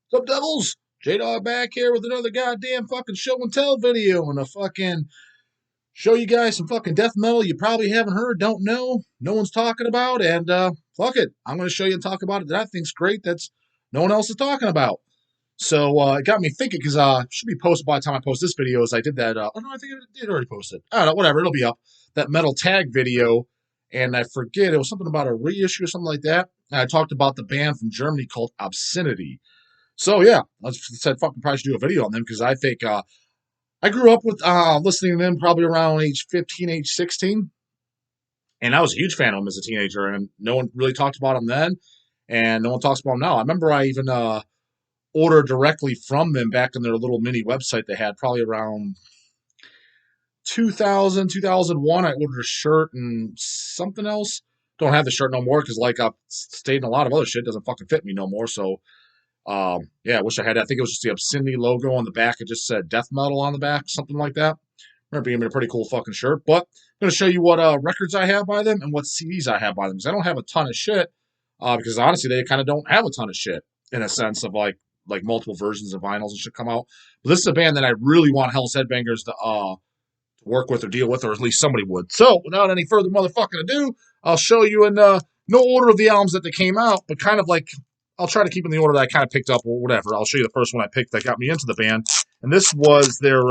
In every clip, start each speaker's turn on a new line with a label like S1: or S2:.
S1: What's up, devils? J-dawg back here with another goddamn fucking show and tell video and a fucking show you guys some fucking death metal you probably haven't heard, don't know, no one's talking about, and fuck it. I'm going to show you and talk about it that I think's great that's no one else is talking about. So it got me thinking because it should be posted by the time I post this video as I did that. Oh no, I think it did already post it. I don't know, whatever, it'll be up. That metal tag video, and I forget, it was something about a reissue or something like that. And I talked about the band from Germany called Obscenity. So yeah, I said fucking probably should do a video on them because I think I grew up with listening to them probably around age 15, age 16, and I was a huge fan of them as a teenager, and no one really talked about them then, and no one talks about them now. I remember I even ordered directly from them back in their little mini website they had probably around 2000, 2001. I ordered a shirt and something else. Don't have the shirt no more because like I've stayed in a lot of other shit doesn't fucking fit me no more. So yeah, I wish I had. I think it was just the Obscenity logo on the back. It just said death metal on the back, something like that. Remember being a pretty cool fucking shirt. But I'm going to show you what records I have by them and what CDs I have by them because I don't have a ton of shit. Because honestly, they kind of don't have a ton of shit in a sense of like multiple versions of vinyls and shit come out. But this is a band that I really want Hell's Headbangers to work with or deal with, or at least somebody would. So without any further motherfucking ado, I'll show you in no order of the albums that they came out, but kind of like I'll try to keep in the order that I kind of picked up or whatever. I'll show you the first one I picked that got me into the band. And this was their,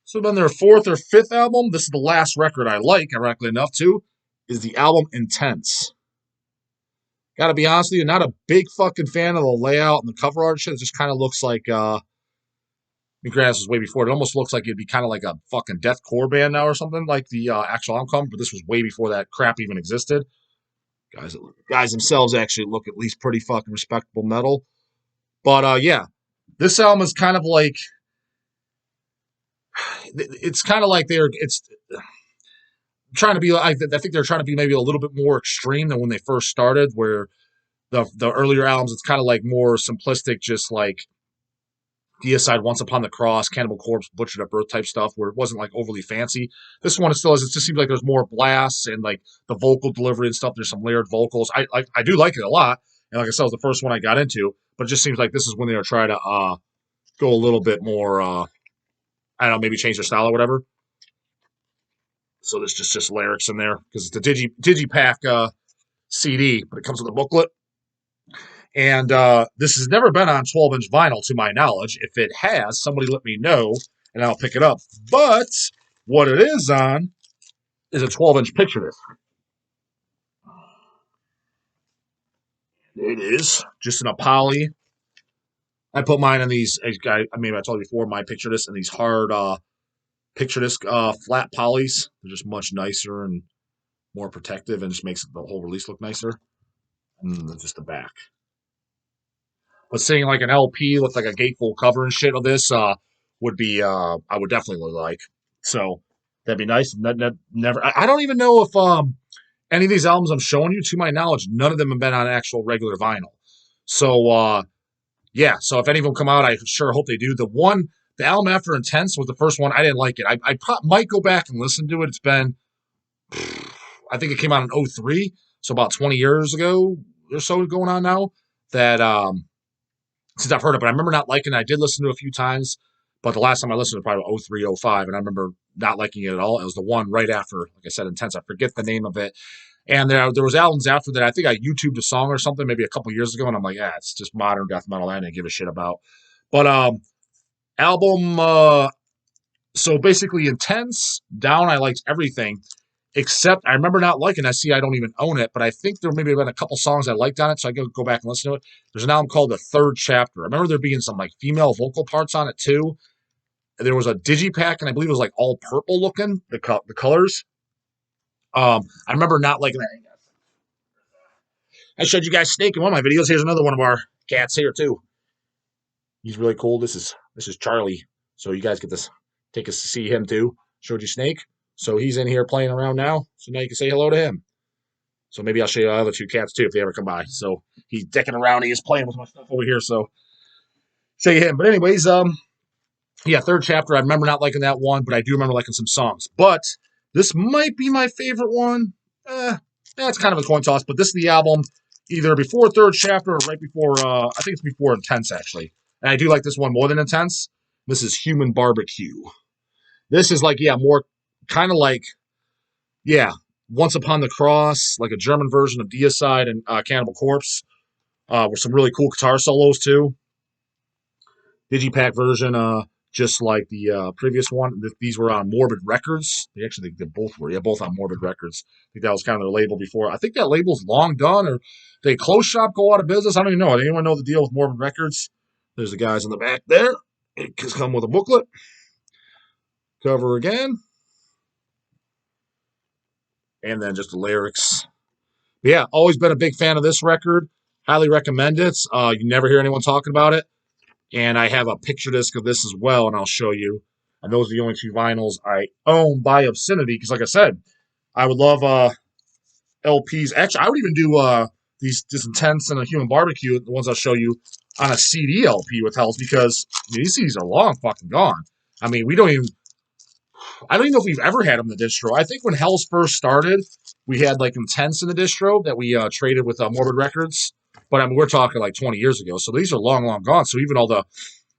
S1: so been their fourth or fifth album. This is the last record I like, ironically enough, too, is the album Intense. Gotta be honest with you, not a big fucking fan of the layout and the cover art shit. It just kind of looks like, Grass was way before. It almost looks like it'd be kind of like a fucking deathcore band now or something, like the actual album cover, but this was way before that crap even existed. Guys themselves actually look at least pretty fucking respectable metal. But yeah, this album is kind of like it's kind of like it's trying to be. I think they're trying to be maybe a little bit more extreme than when they first started. Where the earlier albums, it's kind of like more simplistic, just like Deicide, Once Upon the Cross, Cannibal Corpse, Butchered at Birth type stuff, where it wasn't like overly fancy. This one is still, it just seems like there's more blasts and like the vocal delivery and stuff. There's some layered vocals. I do like it a lot, and like I said, it was the first one I got into. But it just seems like this is when they were trying to go a little bit more. I don't know, maybe change their style or whatever. So there's just lyrics in there because it's the Digipack CD, but it comes with a booklet. And this has never been on 12-inch vinyl, to my knowledge. If it has, somebody let me know, and I'll pick it up. But what it is on is a 12-inch picture disc. It is just in a poly. I put mine in these. I told you before, my picture disc in these hard picture disc flat polys. They're just much nicer and more protective, and just makes the whole release look nicer. And just the back. But seeing like an LP with like a gatefold cover and shit of this would be I would definitely like. So that'd be nice. Never. I don't even know if any of these albums I'm showing you, to my knowledge, none of them have been on actual regular vinyl. So yeah. So if any of them come out, I sure hope they do. The album after Intense was the first one. I didn't like it. I might go back and listen to it. It's been, I think it came out in 2003, so about 20 years ago or so going on now. That since I've heard it, but I remember not liking it. I did listen to it a few times, but the last time I listened was probably 03, 05, and I remember not liking it at all. It was the one right after, like I said, Intense. I forget the name of it. And there was albums after that. I think I YouTubed a song or something maybe a couple years ago, and I'm like, yeah, it's just modern death metal. I didn't give a shit about. But album, so basically Intense, Down, I liked everything. Except I remember not liking it. I don't even own it, but I think there maybe have been a couple songs I liked on it, so I go back and listen to it. There's an album called The Third Chapter. I remember there being some like female vocal parts on it too. And there was a digipack, and I believe it was like all purple looking, the colors. I remember not liking that. I showed you guys Snake in one of my videos. Here's another one of our cats here too. He's really cool. This is Charlie, so you guys get to take us to see him too. Showed you Snake. So he's in here playing around now. So now you can say hello to him. So maybe I'll show you the other two cats too if they ever come by. So he's decking around. He is playing with my stuff over here. So show you him. But anyways, yeah, Third Chapter. I remember not liking that one, but I do remember liking some songs. But this might be my favorite one. That's kind of a coin toss. But this is the album either before third chapter or right before, I think it's before Intense, actually. And I do like this one more than Intense. This is Human Barbecue. This is like, yeah, more kind of like, yeah, Once Upon the Cross, like a German version of Deicide and Cannibal Corpse, with some really cool guitar solos, too. Digipack version, just like the previous one. These were on Morbid Records. They both were. Yeah, both on Morbid Records. I think that was kind of their label before. I think that label's long done, or they close shop, go out of business. I don't even know. Does anyone know the deal with Morbid Records? There's the guys in the back there. It come with a booklet. Cover again. And then just the lyrics. But yeah, always been a big fan of this record. Highly recommend it. You never hear anyone talking about it. And I have a picture disc of this as well, and I'll show you. And those are the only two vinyls I own by Obscenity, because like I said, I would love LPs. Actually, I would even do these Intense and a Human Barbecue, the ones I'll show you, on a CD LP with Hells, because these CDs are long fucking gone. I mean, I don't even know if we've ever had them in the distro. I think when Hells first started, we had like Intense in the distro that we traded with Morbid Records. But I mean, we're talking like 20 years ago. So these are long, long gone. So even all the,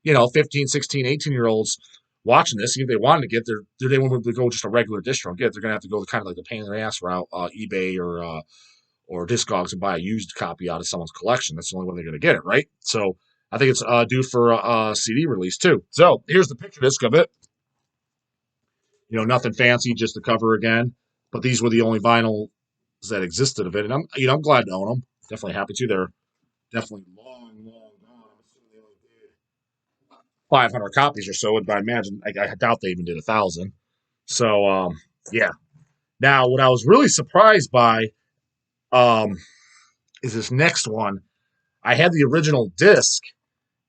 S1: 15, 16, 18-year-olds watching this, even if they wanted to get they won't be able to go just a regular distro and get it. They're going to have to go kind of like the pain in their ass route, eBay or Discogs, and buy a used copy out of someone's collection. That's the only way they're going to get it, right? So I think it's due for a CD release too. So here's the picture disc of it. Nothing fancy, just the cover again. But these were the only vinyls that existed of it, and I'm glad to own them. Definitely happy to. They're definitely long, long gone. I'm assuming they only did 500 copies or so, and I imagine I doubt they even did 1,000. So yeah. Now, what I was really surprised by is this next one. I had the original disc,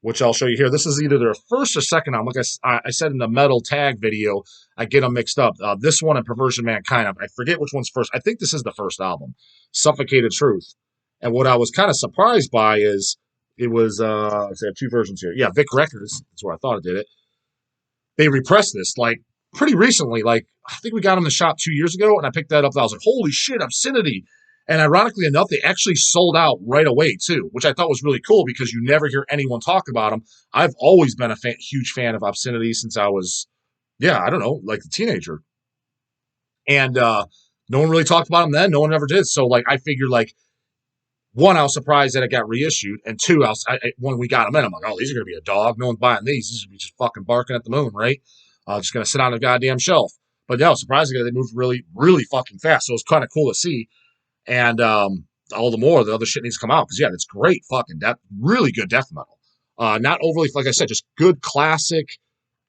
S1: which I'll show you here. This is either their first or second album. Like I said in the metal tag video, I get them mixed up. This one and Perversion Mankind, I forget which one's first. I think this is the first album, Suffocated Truth. And what I was kind of surprised by is it was, I have two versions here. Yeah, Vic Records, that's where I thought it did it. They repressed this like pretty recently. Like I think we got them in the shop 2 years ago, and I picked that up. And I was like, holy shit, Obscenity. And ironically enough, they actually sold out right away, too, which I thought was really cool because you never hear anyone talk about them. I've always been a huge fan of Obscenity since I was, I don't know, like a teenager. And no one really talked about them then. No one ever did. So, like, I figured, like, one, I was surprised that it got reissued. And two, when we got them in, I'm like, oh, these are going to be a dog. No one's buying these. These are going to be just fucking barking at the moon, right? Just going to sit on a goddamn shelf. But no, surprisingly, they moved really, really fucking fast. So it was kind of cool to see. And all the more, the other shit needs to come out because, it's great fucking really good death metal. Not overly, like I said, just good classic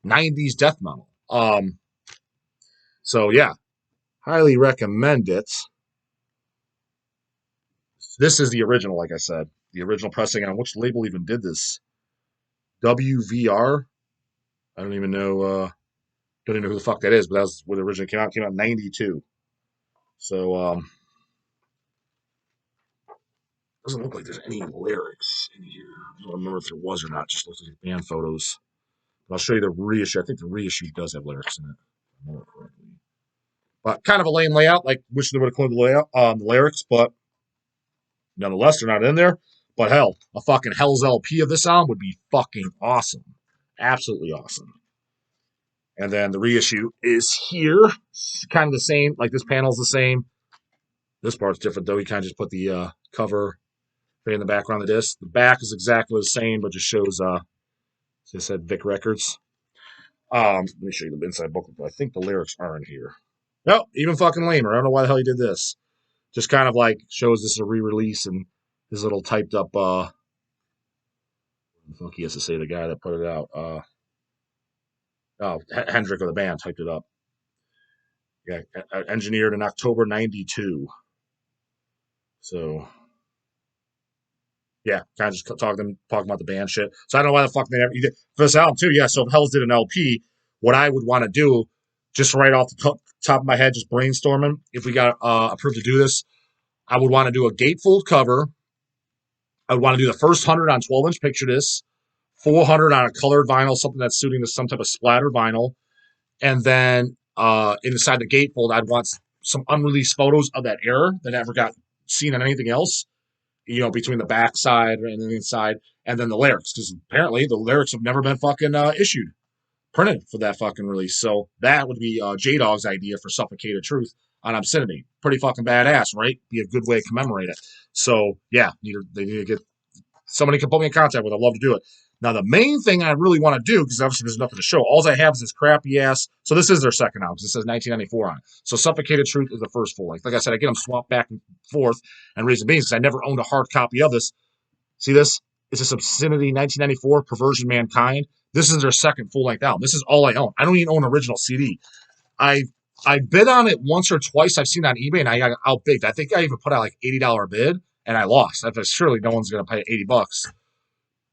S1: 90s death metal. So, yeah, highly recommend it. This is the original, like I said, the original pressing. On which label even did this? WVR? I don't even know who the fuck that is, but that's what originally came out. It came out in 92. So, doesn't look like there's any lyrics in here. I don't remember if there was or not. Just looks like band photos. But I'll show you the reissue. I think the reissue does have lyrics in it. If I remember correctly. But kind of a lame layout. Like, wish they would have included the lyrics, but nonetheless, they're not in there. But hell, a fucking Hell's LP of this album would be fucking awesome. Absolutely awesome. And then the reissue is here. It's kind of the same. Like, this panel's the same. This part's different, though. He kind of just put the cover in the background of the disc. The back is exactly the same, but just shows, as I said, Vic Records. Let me show you the inside booklet, but I think the lyrics are in here. No, even fucking lamer. I don't know why the hell he did this. Just kind of like shows this is a re-release and his little typed up, what the fuck he has to say, the guy that put it out. Hendrick of the band typed it up. Yeah, engineered in October 92. So, yeah, kind of just talking about the band shit. So I don't know why the fuck they never did for this album too. Yeah, so if Hells did an LP, what I would want to do, just right off the top of my head, just brainstorming, if we got approved to do this, I would want to do a gatefold cover. I would want to do the first 100 on 12-inch picture discs, 400 on a colored vinyl, something that's suiting to some type of splatter vinyl, and then inside the gatefold, I'd want some unreleased photos of that era that never got seen on anything else. between the backside and the inside, and then the lyrics, because apparently the lyrics have never been fucking issued, printed for that fucking release. So that would be J-Dawg's idea for Suffocated Truth on Obscenity. Pretty fucking badass, right? Be a good way to commemorate it. So yeah, they need to get somebody can put me in contact with. I'd love to do it. Now the main thing I really want to do, because obviously there's nothing to show. All I have is this crappy ass. So this is their second album. It says 1994 on it. So Suffocated Truth is the first full length. Like I said, I get them swapped back and forth. And reason being is I never owned a hard copy of this. See this? It's this Obscenity 1994 Perversion Mankind. This is their second full length album. This is all I own. I don't even own an original CD. I bid on it once or twice. I've seen it on eBay and I got outbid. I think I even put out like $80 bid and I lost. I thought surely no one's gonna pay $80.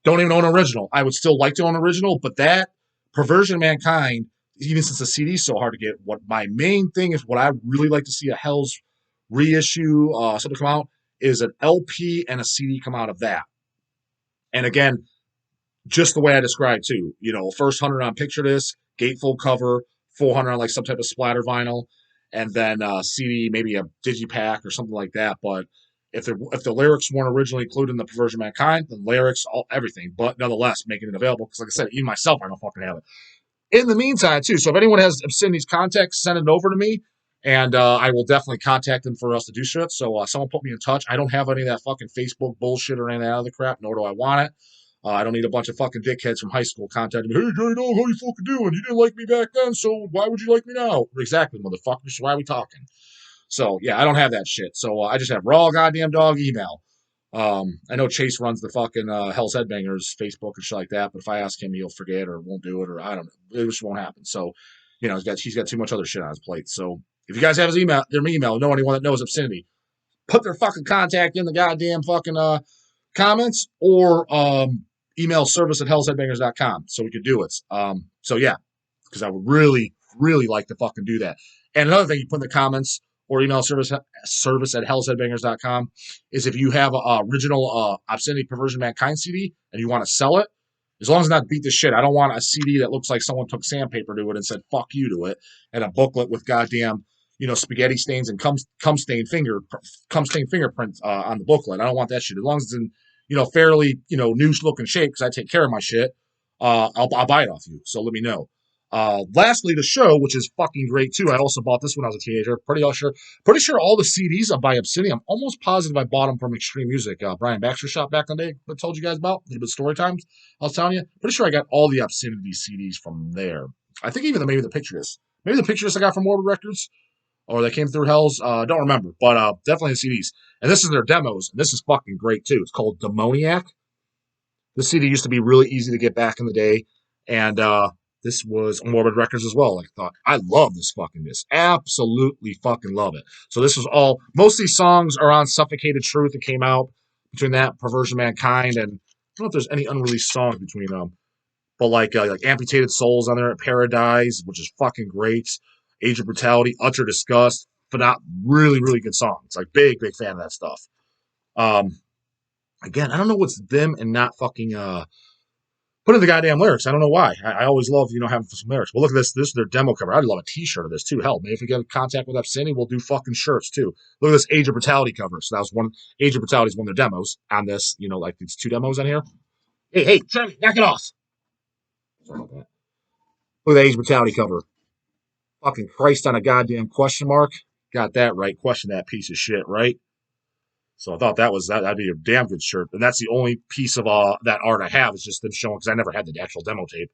S1: Don't even own an original. I would still like to own an original, but that Perversion Mankind, even since the CD is so hard to get, what my main thing is, what I really like to see a Hell's reissue, something come out, is an LP and a CD come out of that. And again, just the way I described too. First 100 on picture disc, gatefold cover, 400 on like some type of splatter vinyl, and then CD, maybe a digipack or something like that. But if the lyrics weren't originally included in the Perversion Mankind, the lyrics, everything, but nonetheless making it available. Because like I said, even myself, I don't fucking have it. In the meantime, too, so if anyone has Obscenity's contact, send it over to me, and I will definitely contact them for us to do shit. So someone put me in touch. I don't have any of that fucking Facebook bullshit or any of that other crap, nor do I want it. I don't need a bunch of fucking dickheads from high school contacting me. Hey, J-dawg, how you fucking doing? You didn't like me back then, so why would you like me now? Exactly, motherfuckers. Why are we talking? So, yeah, I don't have that shit. So I just have raw goddamn dog email. I know Chase runs the fucking Hell's Headbangers Facebook and shit like that, but if I ask him, he'll forget or won't do it, or I don't know. It just won't happen. So, he's got too much other shit on his plate. So if you guys have their email, know anyone that knows Obscenity, put their fucking contact in the goddamn fucking comments, or email service at hellsheadbangers.com so we could do it. So yeah, because I would really, really like to fucking do that. And another thing you put in the comments or email service at hellsheadbangers.com is if you have a original Obscenity Perversion Mankind CD and you want to sell it, as long as it's not beat the shit. I don't want a CD that looks like someone took sandpaper to it and said fuck you to it, and a booklet with goddamn spaghetti stains and cum stained fingerprints on the booklet. I don't want that shit. As long as it's in fairly new looking shape, because I take care of my shit, I'll buy it off you. So let me know. Lastly, the show, which is fucking great too. I also bought this when I was a teenager. Pretty sure all the CDs are by Obscenity. I'm almost positive I bought them from Extreme Music. Brian Baxter's shop back in the day. I told you guys about a little bit of story times. I was telling you. Pretty sure I got all the Obscenity CDs from there. I think even maybe the picture disc. Maybe the picture disc I got from Morbid Records, or they came through Hell's. Don't remember, but definitely the CDs. And this is their demos. And this is fucking great too. It's called Demoniac. This CD used to be really easy to get back in the day, and this was on Morbid Records as well. Like, I thought, I love this fucking disc. Absolutely fucking love it. So this was all, most of these songs are on Suffocated Truth that came out between that, Perversion Mankind, and I don't know if there's any unreleased songs between them. But like Amputated Souls on there, Paradise, which is fucking great. Age of Brutality, Utter Disgust, really, really good songs. Like, big fan of that stuff. Again, I don't know what's them and not fucking put in the goddamn lyrics. I don't know why. I always love, having some lyrics. Well, look at this. This is their demo cover. I'd love a t-shirt of this, too. Hell, maybe if we get in contact with Obscenity, we'll do fucking shirts, too. Look at this Age of Brutality cover. So that was Age of Brutality is one of their demos on this, like these two demos on here. Hey, Charlie, knock it off. Sorry about that. Look at the Age of Brutality cover. Fucking Christ on a goddamn question mark. Got that right. Question that piece of shit, right? So I thought that'd be a damn good shirt. And that's the only piece of that art I have is just them showing, because I never had the actual demo tape.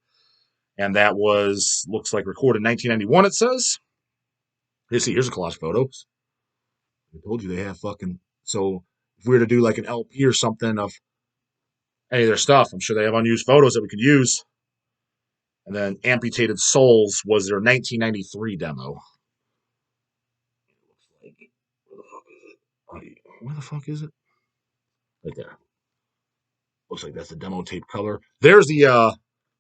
S1: And that looks like recorded in 1991, it says. Here's a collage photos. I told you they have fucking, so if we were to do like an LP or something of any of their stuff, I'm sure they have unused photos that we could use. And then Amputated Souls was their 1993 demo. Where the fuck is it? Right there. Looks like that's the demo tape color. There's the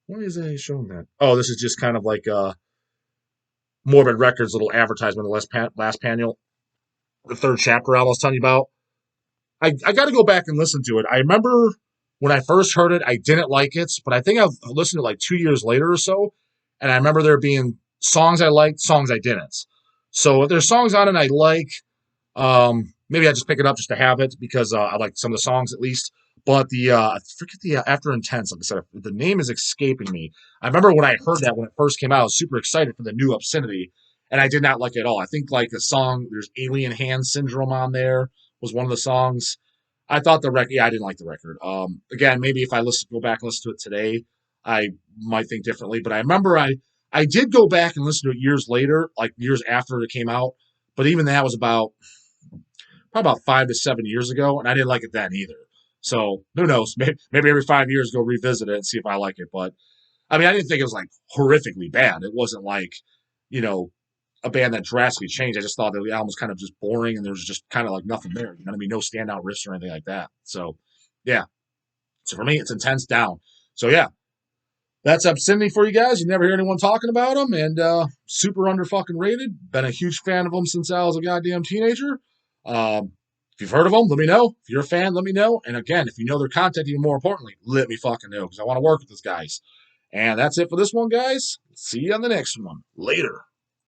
S1: why is that showing that? Oh, this is just kind of like Morbid Records little advertisement, the last panel, the third chapter I was telling you about. I got to go back and listen to it. I remember when I first heard it, I didn't like it, but I think I've listened to it like 2 years later or so, and I remember there being songs I liked, songs I didn't. So if there's songs on it I like, maybe I just pick it up just to have it because I like some of the songs at least. But I forget the After Intense. Like I said, the name is escaping me. I remember when I heard that when it first came out, I was super excited for the new Obscenity, and I did not like it at all. I think like the song, there's Alien Hand Syndrome on there was one of the songs. I thought the record, yeah, I didn't like the record. Again, maybe if I go back and listen to it today, I might think differently. But I remember I did go back and listen to it years later, like years after it came out. But even that was probably about 5 to 7 years ago, and I didn't like it then either. So who knows? Maybe every 5 years go revisit it and see if I like it. But I mean, I didn't think it was like horrifically bad. It wasn't like, you know, a band that drastically changed. I just thought that the album was kind of just boring and there was just kind of like nothing there. You know what I mean? No standout riffs or anything like that. So yeah. So for me, it's Intense down. So yeah, that's Obscenity for you guys. You never hear anyone talking about them, and super under fucking rated. Been a huge fan of them since I was a goddamn teenager. If you've heard of them, let me know. If you're a fan, let me know. And again, if you know their content, even more importantly, let me fucking know because I want to work with these guys. And that's it for this one, guys. See you on the next one. Later.